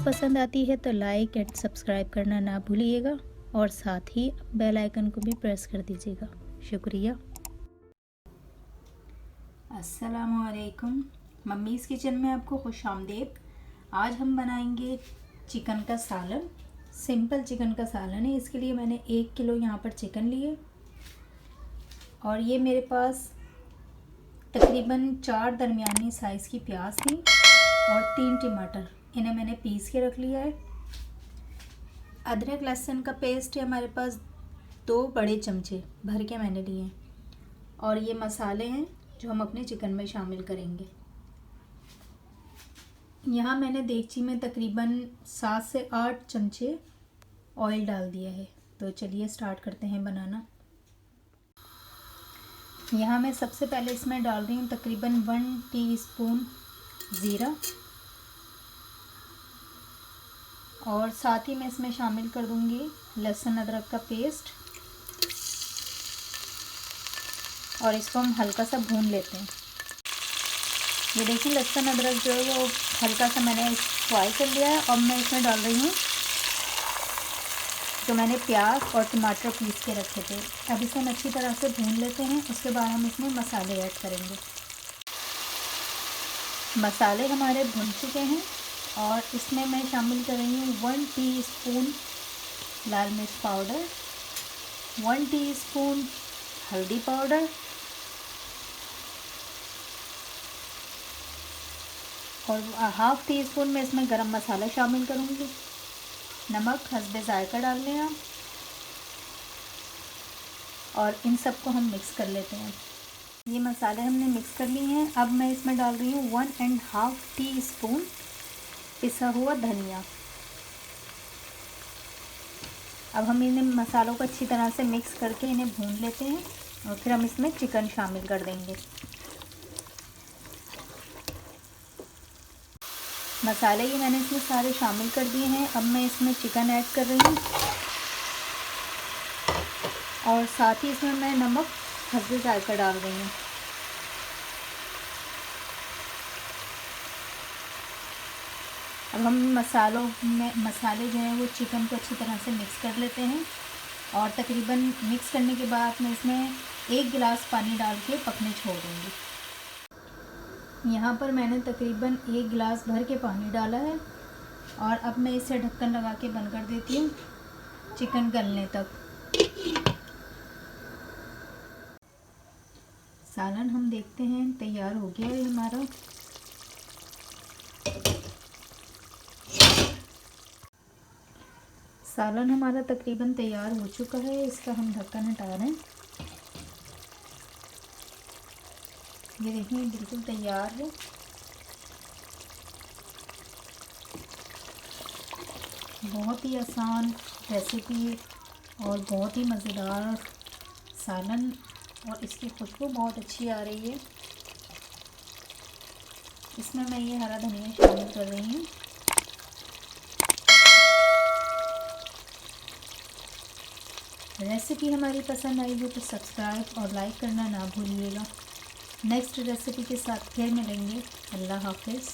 पसंद आती है तो लाइक एंड सब्सक्राइब करना ना भूलिएगा और साथ ही बेल आइकन को भी प्रेस कर दीजिएगा। शुक्रिया। अस्सलामुअलैकुम, मम्मीज़ किचन में आपको खुश आमदीद। आज हम बनाएंगे चिकन का सालन। सिंपल चिकन का सालन है। इसके लिए मैंने 1 किलो यहाँ पर चिकन लिए और ये मेरे पास तकरीबन 4 दरमियानी साइज़ की प्याज थी और 3 टमाटर, इन्हें मैंने पीस के रख लिया है। अदरक लहसुन का पेस्ट है हमारे पास 2 बड़े चमचे भर के मैंने लिए हैं और ये मसाले हैं जो हम अपने चिकन में शामिल करेंगे। यहाँ मैंने देगची में तकरीबन 7 से 8 चमचे ऑयल डाल दिया है। तो चलिए स्टार्ट करते हैं बनाना। यहाँ मैं सबसे पहले इसमें डाल रही हूँ तकरीबन 1 टीस्पून ज़ीरा और साथ ही मैं इसमें शामिल कर दूँगी लहसुन अदरक का पेस्ट और इसको हम हल्का सा भून लेते हैं। ये देखिए लहसुन अदरक जो है वो हल्का सा मैंने फ्राई कर लिया है। अब मैं इसमें डाल रही हूँ जो मैंने प्याज और टमाटर पीस के रखे थे। अब इसे हम अच्छी तरह से भून लेते हैं। उसके बाद हम इसमें मसाले ऐड करेंगे। मसाले हमारे भुन चुके हैं और इसमें मैं शामिल कर रही हूँ 1 टीस्पून लाल मिर्च पाउडर, 1 टीस्पून हल्दी पाउडर और हाफ़ टी स्पून में इसमें गरम मसाला शामिल करूँगी। नमक हस्बे ज़ायका डाल लें आप और इन सबको हम मिक्स कर लेते हैं। ये मसाले हमने मिक्स कर लिए हैं। अब मैं इसमें डाल रही हूँ 1.5 टीस्पून पिसा हुआ धनिया। अब हम इन्हें मसालों को अच्छी तरह से मिक्स करके इन्हें भून लेते हैं और फिर हम इसमें चिकन शामिल कर देंगे। मसाले ये मैंने इसमें सारे शामिल कर दिए हैं। अब मैं इसमें चिकन ऐड कर रही हूँ और साथ ही इसमें मैं नमक हस्बे ज़ायका डाल रही हूँ। अब हम मसाले जो हैं वो चिकन को अच्छी तरह से मिक्स कर लेते हैं और तकरीबन मिक्स करने के बाद मैं इसमें 1 गिलास पानी डाल के पकने छोड़ दूँगी। यहाँ पर मैंने तकरीबन 1 गिलास भर के पानी डाला है और अब मैं इसे ढक्कन लगा के बंद कर देती हूँ चिकन गलने तक। सालन हम देखते हैं तैयार हो गया है हमारा। सालन हमारा तकरीबन तैयार हो चुका है। इसका हम ढक्कन हटा रहे हैं। ये देखिए बिल्कुल तैयार है। बहुत ही आसान रेसिपी और बहुत ही मज़ेदार सालन और इसकी खुशबू बहुत अच्छी आ रही है। इसमें मैं ये हरा धनिया शामिल कर रही हूँ। रेसिपी हमारी पसंद आई हो तो सब्सक्राइब और लाइक करना ना भूलिएगा। नेक्स्ट रेसिपी के साथ फिर मिलेंगे। अल्लाह हाफ़िज़।